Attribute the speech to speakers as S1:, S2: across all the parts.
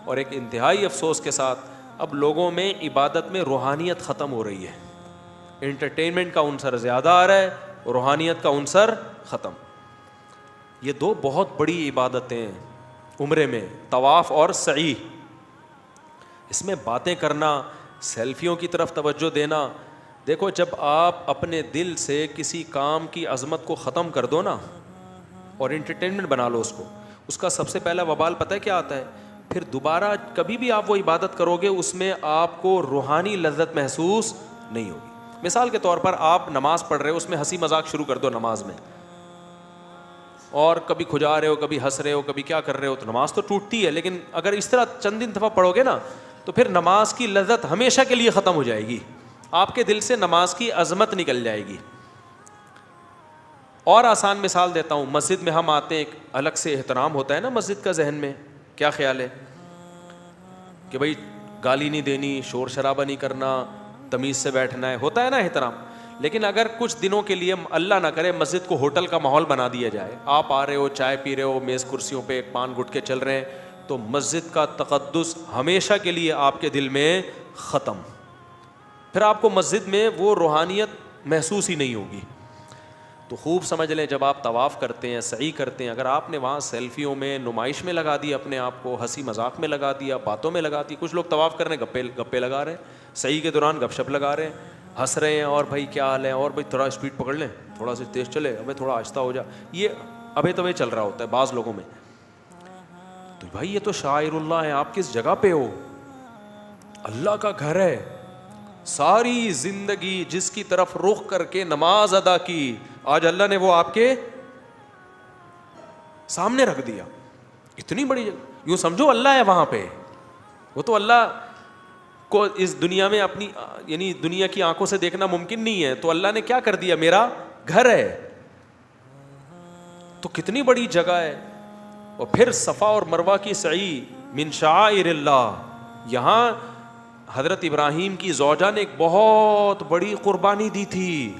S1: اور ایک انتہائی افسوس کے ساتھ اب لوگوں میں عبادت میں روحانیت ختم ہو رہی ہے. انٹرٹینمنٹ کا عنصر زیادہ آ رہا ہے, روحانیت کا عنصر ختم. یہ دو بہت بڑی عبادتیں ہیں عمرے میں, طواف اور سعی. اس میں باتیں کرنا, سیلفیوں کی طرف توجہ دینا. دیکھو جب آپ اپنے دل سے کسی کام کی عظمت کو ختم کر دو نا اور انٹرٹینمنٹ بنا لو اس کو, اس کا سب سے پہلا وبال پتہ ہے کیا آتا ہے؟ پھر دوبارہ کبھی بھی آپ وہ عبادت کرو گے اس میں آپ کو روحانی لذت محسوس نہیں ہوگی. مثال کے طور پر آپ نماز پڑھ رہے ہو, اس میں ہنسی مذاق شروع کر دو نماز میں, اور کبھی کھجا رہے ہو, کبھی ہنس رہے ہو, کبھی کیا کر رہے ہو, تو نماز تو ٹوٹتی ہے. لیکن اگر اس طرح چند دن دفعہ پڑھو گے نا تو پھر نماز کی لذت ہمیشہ کے لیے ختم ہو جائے گی, آپ کے دل سے نماز کی عظمت نکل جائے گی. اور آسان مثال دیتا ہوں, مسجد میں ہم آتے ہیں, ایک الگ سے احترام ہوتا ہے نا مسجد کا ذہن میں, کیا خیال ہے کہ بھائی گالی نہیں دینی, شور شرابہ نہیں کرنا, تمیز سے بیٹھنا ہے, ہوتا ہے نا احترام. لیکن اگر کچھ دنوں کے لیے اللہ نہ کرے مسجد کو ہوٹل کا ماحول بنا دیا جائے, آپ آ رہے ہو, چائے پی رہے ہو, میز کرسیوں پہ پان گٹکے چل رہے ہیں, تو مسجد کا تقدس ہمیشہ کے لیے آپ کے دل میں ختم. پھر آپ کو مسجد میں وہ روحانیت محسوس ہی نہیں ہوگی. تو خوب سمجھ لیں, جب آپ طواف کرتے ہیں, سعی کرتے ہیں, اگر آپ نے وہاں سیلفیوں میں, نمائش میں لگا دیا اپنے آپ کو, ہنسی مذاق میں لگا دیا, باتوں میں لگا دی. کچھ لوگ طواف کرنے گپے لگا رہے ہیں, سعی کے دوران گپ شپ لگا رہے ہیں, ہنس رہے ہیں, اور بھائی کیا حال ہے, اور بھائی تھوڑا اسپیڈ پکڑ لیں, تھوڑا سا تیز چلے, ابھی تھوڑا آہستہ ہو جا. یہ ابھی تو چل رہا ہوتا ہے بعض لوگوں میں. تو بھائی یہ تو شاعر اللہ ہے, آپ کس جگہ پہ ہو؟ اللہ کا گھر ہے. ساری زندگی جس کی طرف رخ کر کے نماز ادا کی, آج اللہ نے وہ آپ کے سامنے رکھ دیا. اتنی بڑی جگہ, یوں سمجھو اللہ ہے وہاں پہ. وہ تو اللہ کو اس دنیا میں اپنی یعنی دنیا کی آنکھوں سے دیکھنا ممکن نہیں ہے, تو اللہ نے کیا کر دیا, میرا گھر ہے. تو کتنی بڑی جگہ ہے. اور پھر صفا اور مروہ کی سعی من شعائر اللہ. یہاں حضرت ابراہیم کی زوجہ نے ایک بہت بڑی قربانی دی تھی,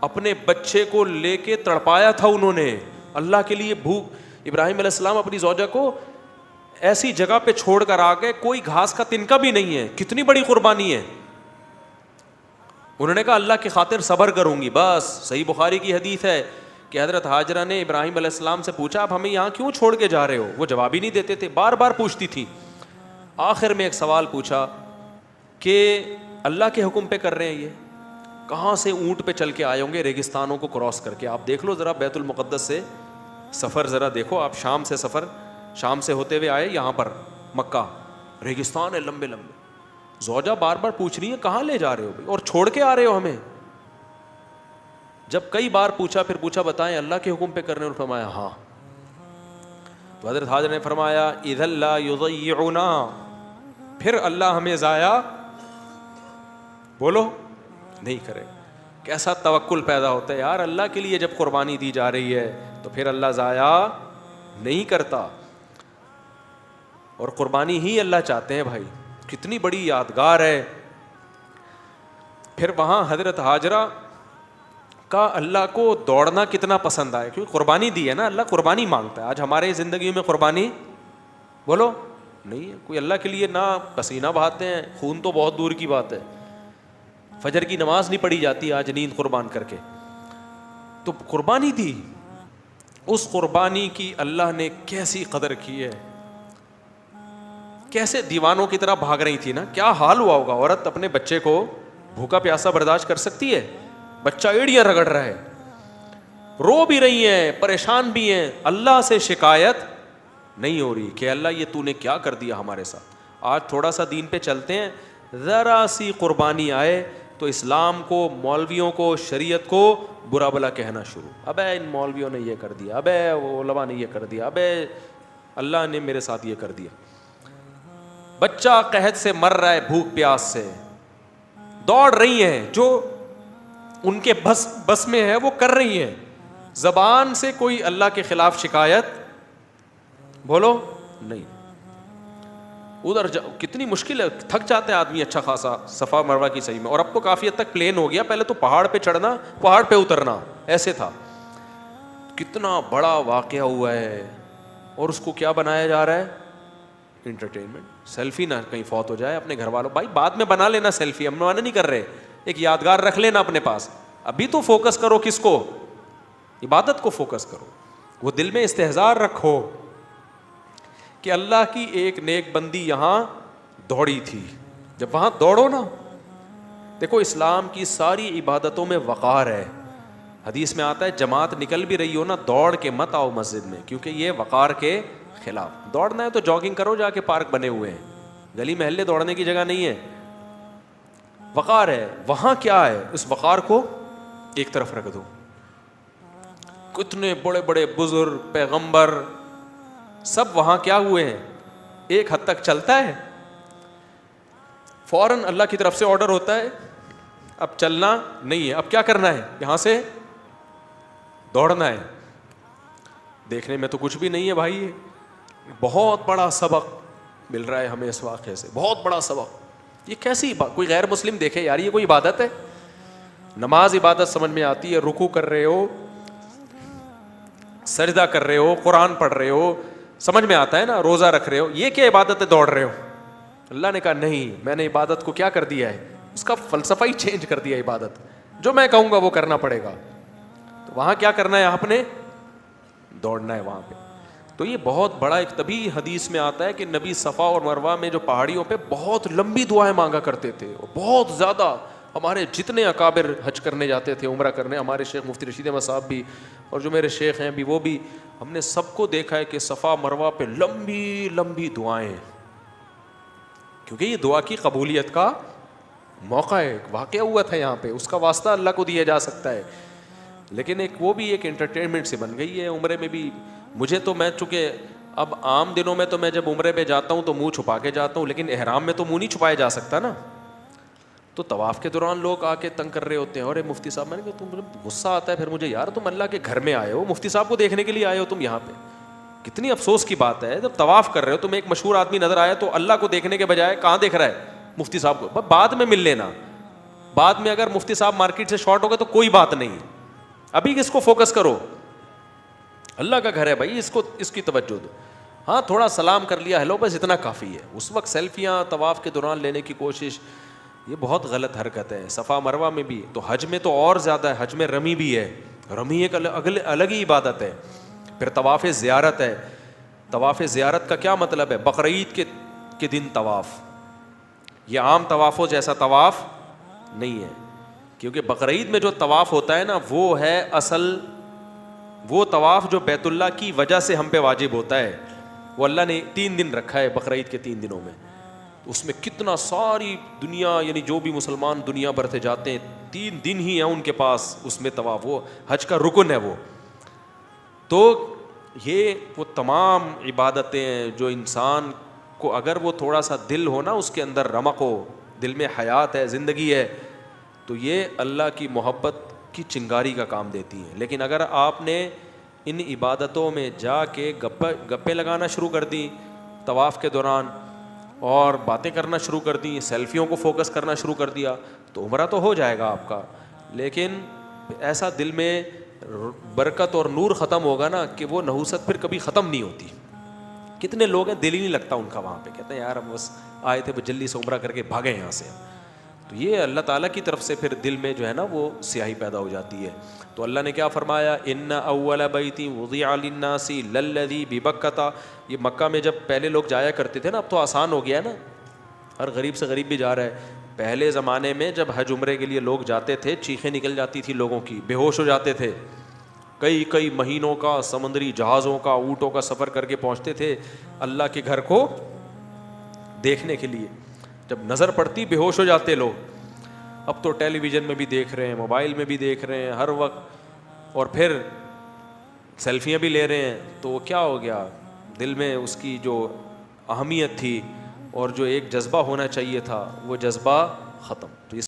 S1: اپنے بچے کو لے کے تڑپایا تھا انہوں نے اللہ کے لیے. بھوک, ابراہیم علیہ السلام اپنی زوجہ کو ایسی جگہ پہ چھوڑ کر آ گئے, کوئی گھاس کا تنکا بھی نہیں ہے. کتنی بڑی قربانی ہے. انہوں نے کہا اللہ کی خاطر صبر کروں گی بس. صحیح بخاری کی حدیث ہے کہ حضرت ہاجرہ نے ابراہیم علیہ السلام سے پوچھا, آپ ہمیں یہاں کیوں چھوڑ کے جا رہے ہو؟ وہ جواب ہی نہیں دیتے تھے, بار بار پوچھتی تھی. آخر میں ایک سوال پوچھا کہ اللہ کے حکم پہ کر رہے ہیں, یہ کہاں سے اونٹ پہ چل کے آئے ہوں گے ریگستانوں کو کراس کر کے. آپ دیکھ لو ذرا بیت المقدس سے سفر ذرا دیکھو آپ, شام سے سفر, شام سے ہوتے ہوئے آئے یہاں پر مکہ, ریگستان ہے لمبے لمبے. زوجہ بار بار پوچھ رہی ہے کہاں لے جا رہے ہو بھائی, اور چھوڑ کے آ رہے ہو ہمیں. جب کئی بار پوچھا, پھر پوچھا بتائیں اللہ کے حکم پہ کرنے, اور فرمایا ہاں. تو حضرت حاجر نے فرمایا اذا لا یضیعنا, پھر اللہ ہمیں ضائع بولو نہیں کرے. کیسا توکل پیدا ہوتا ہے یار, اللہ کے لیے جب قربانی دی جا رہی ہے تو پھر اللہ ضائع نہیں کرتا. اور قربانی ہی اللہ چاہتے ہیں بھائی. کتنی بڑی یادگار ہے. پھر وہاں حضرت ہاجرہ کا اللہ کو دوڑنا کتنا پسند آیا, کیونکہ قربانی دی ہے نا, اللہ قربانی مانگتا ہے. آج ہمارے زندگی میں قربانی بولو نہیں ہے. کوئی اللہ کے لیے نہ پسینہ بہاتے ہیں, خون تو بہت دور کی بات ہے, فجر کی نماز نہیں پڑھی جاتی آج نیند قربان کر کے. تو قربانی دی, اس قربانی کی اللہ نے کیسی قدر کی ہے. کیسے دیوانوں کی طرح بھاگ رہی تھی نا, کیا حال ہوا ہوگا. عورت اپنے بچے کو بھوکا پیاسا برداشت کر سکتی ہے؟ بچہ ایڑیاں رگڑ رہا ہے, رو بھی رہی ہیں, پریشان بھی ہیں, اللہ سے شکایت نہیں ہو رہی کہ اللہ یہ تو نے کیا کر دیا ہمارے ساتھ. آج تھوڑا سا دین پہ چلتے ہیں, ذرا سی قربانی آئے تو اسلام کو, مولویوں کو, شریعت کو برا بلا کہنا شروع. ابے ان مولویوں نے یہ کر دیا, ابے وہ علماء نے یہ کر دیا, ابے اللہ نے میرے ساتھ یہ کر دیا. بچہ قحط سے مر رہا ہے, بھوک پیاس سے, دوڑ رہی ہیں, جو ان کے بس میں ہے وہ کر رہی ہیں. زبان سے کوئی اللہ کے خلاف شکایت بولو نہیں. ادھر کتنی مشکل ہے, تھک جاتا ہے آدمی اچھا خاصا صفا مروہ کی صحیح میں. اور اب تو کافی حد تک پلین ہو گیا, پہلے تو پہاڑ پہ چڑھنا, پہاڑ پہ اترنا ایسے تھا. کتنا بڑا واقعہ ہوا ہے, اور اس کو کیا بنایا جا رہا ہے, انٹرٹینمنٹ. سیلفی نہ کہیں فوت ہو جائے اپنے گھر والوں, بھائی بعد میں بنا لینا سیلفی, ہم منع نہیں کر رہے, ایک یادگار رکھ لینا اپنے پاس. ابھی تو فوکس کرو کس کو, عبادت کو فوکس کرو. وہ دل میں استحضار رکھو کہ اللہ کی ایک نیک بندی یہاں دوڑی تھی. جب وہاں دوڑو نا, دیکھو اسلام کی ساری عبادتوں میں وقار ہے. حدیث میں آتا ہے جماعت نکل بھی رہی ہو نا, دوڑ کے مت آؤ مسجد میں, کیونکہ یہ وقار کے خلاف. دوڑنا ہے تو جاگنگ کرو, جا کے پارک بنے ہوئے ہیں, گلی محلے دوڑنے کی جگہ نہیں ہے. وقار ہے وہاں, کیا ہے اس وقار کو ایک طرف رکھ دو. کتنے بڑے بڑے بزرگ پیغمبر سب وہاں کیا ہوئے ہیں, ایک حد تک چلتا ہے, فوراً اللہ کی طرف سے آرڈر ہوتا ہے اب چلنا نہیں ہے, اب کیا کرنا ہے, یہاں سے دوڑنا ہے. دیکھنے میں تو کچھ بھی نہیں ہے بھائی, بہت بڑا سبق مل رہا ہے ہمیں اس واقعے سے, بہت بڑا سبق. یہ کیسی بات, کوئی غیر مسلم دیکھے یار یہ کوئی عبادت ہے؟ نماز عبادت سمجھ میں آتی ہے, رکوع کر رہے ہو, سجدہ کر رہے ہو, قرآن پڑھ رہے ہو, سمجھ میں آتا ہے نا, روزہ رکھ رہے ہو, یہ کیا عبادت ہے دوڑ رہے ہو؟ اللہ نے کہا نہیں, میں نے عبادت کو کیا کر دیا ہے, اس کا فلسفہ ہی چینج کر دیا. عبادت جو میں کہوں گا وہ کرنا پڑے گا. تو وہاں کیا کرنا ہے, آپ نے دوڑنا ہے وہاں پہ. تو یہ بہت بڑا ایک, تبھی حدیث میں آتا ہے کہ نبی صفا اور مروہ میں جو پہاڑیوں پہ بہت لمبی دعائیں مانگا کرتے تھے, بہت زیادہ. ہمارے جتنے اکابر حج کرنے جاتے تھے, عمرہ کرنے, ہمارے شیخ مفتی رشید احمد صاحب بھی اور جو میرے شیخ ہیں بھی وہ بھی, ہم نے سب کو دیکھا ہے کہ صفا مروہ پہ لمبی لمبی دعائیں, کیونکہ یہ دعا کی قبولیت کا موقع ہے. واقعہ ہوا تھا یہاں پہ, اس کا واسطہ اللہ کو دیا جا سکتا ہے. لیکن ایک وہ بھی ایک انٹرٹینمنٹ سے بن گئی ہے. عمرے میں بھی مجھے تو, میں چونکہ اب عام دنوں میں تو میں جب عمرے پہ جاتا ہوں تو منہ چھپا کے جاتا ہوں, لیکن احرام میں تو منہ نہیں چھپایا جا سکتا نا. تو طواف کے دوران لوگ آ کے تنگ کر رہے ہوتے ہیں, اور مفتی صاحب, میں نے کہا تم, غصہ آتا ہے پھر مجھے, یار تم اللہ کے گھر میں آئے ہو, مفتی صاحب کو دیکھنے کے لیے آئے ہو تم یہاں پہ, کتنی افسوس کی بات ہے. جب طواف کر رہے ہو, تم ایک مشہور آدمی نظر آیا تو اللہ کو دیکھنے کے بجائے کہاں دیکھ رہا ہے, مفتی صاحب کو. بعد میں مل لینا, بعد میں اگر مفتی صاحب مارکیٹ سے شارٹ ہو گئے تو کوئی بات نہیں, ابھی کس کو فوکس کرو, اللہ کا گھر ہے بھائی, اس کو, اس کی توجہ دو. ہاں تھوڑا سلام کر لیا, ہیلو, بس اتنا کافی ہے. اس وقت سیلفیاں طواف کے دوران لینے کی کوشش, یہ بہت غلط حرکت ہے. صفا مروہ میں بھی, تو حج میں تو اور زیادہ ہے, حج میں رمی بھی ہے, رمی ایک الگ ہی عبادت ہے. پھر طواف زیارت ہے. طواف زیارت کا کیا مطلب ہے, بقرعید کے دن طواف, یہ عام طوافوں جیسا طواف نہیں ہے, کیونکہ بقرعید میں جو طواف ہوتا ہے نا, وہ ہے اصل وہ طواف جو بیت اللہ کی وجہ سے ہم پہ واجب ہوتا ہے. وہ اللہ نے 3 دن رکھا ہے بقرعید کے 3 دنوں میں, اس میں کتنا ساری دنیا, یعنی جو بھی مسلمان دنیا بھر سے جاتے ہیں, 3 دن ہی ہیں ان کے پاس اس میں طواف, وہ حج کا رکن ہے وہ. تو یہ وہ تمام عبادتیں ہیں جو انسان کو, اگر وہ تھوڑا سا دل ہو نا, اس کے اندر رمق ہو, دل میں حیات ہے, زندگی ہے, تو یہ اللہ کی محبت کی چنگاری کا کام دیتی ہیں. لیکن اگر آپ نے ان عبادتوں میں جا کے گپے لگانا شروع کر دیں طواف کے دوران, اور باتیں کرنا شروع کر دیں, سیلفیوں کو فوکس کرنا شروع کر دیا, تو عمرہ تو ہو جائے گا آپ کا, لیکن ایسا دل میں برکت اور نور ختم ہوگا نا کہ وہ نحوست پھر کبھی ختم نہیں ہوتی. کتنے لوگ ہیں دل ہی نہیں لگتا ان کا وہاں پہ, کہتے ہیں یار ہم بس آئے تھے, جلدی سے عمرہ کر کے بھاگے یہاں سے. تو یہ اللہ تعالیٰ کی طرف سے پھر دل میں جو ہے نا وہ سیاہی پیدا ہو جاتی ہے. تو اللہ نے کیا فرمایا, ان اول بیت وضع للناس للذی ببکۃ, یہ مکہ میں جب پہلے لوگ جایا کرتے تھے نا, اب تو آسان ہو گیا نا, ہر غریب سے غریب بھی جا رہا ہے. پہلے زمانے میں جب حج عمرے کے لیے لوگ جاتے تھے, چیخیں نکل جاتی تھی لوگوں کی, بے ہوش ہو جاتے تھے, کئی مہینوں کا سمندری جہازوں کا, اونٹوں کا سفر کر کے پہنچتے تھے اللہ کے گھر کو دیکھنے کے لیے. جب نظر پڑتی بے ہوش ہو جاتے لوگ. اب تو ٹیلی ویژن میں بھی دیکھ رہے ہیں, موبائل میں بھی دیکھ رہے ہیں ہر وقت, اور پھر سیلفیاں بھی لے رہے ہیں. تو وہ کیا ہو گیا, دل میں اس کی جو اہمیت تھی اور جو ایک جذبہ ہونا چاہیے تھا, وہ جذبہ ختم. تو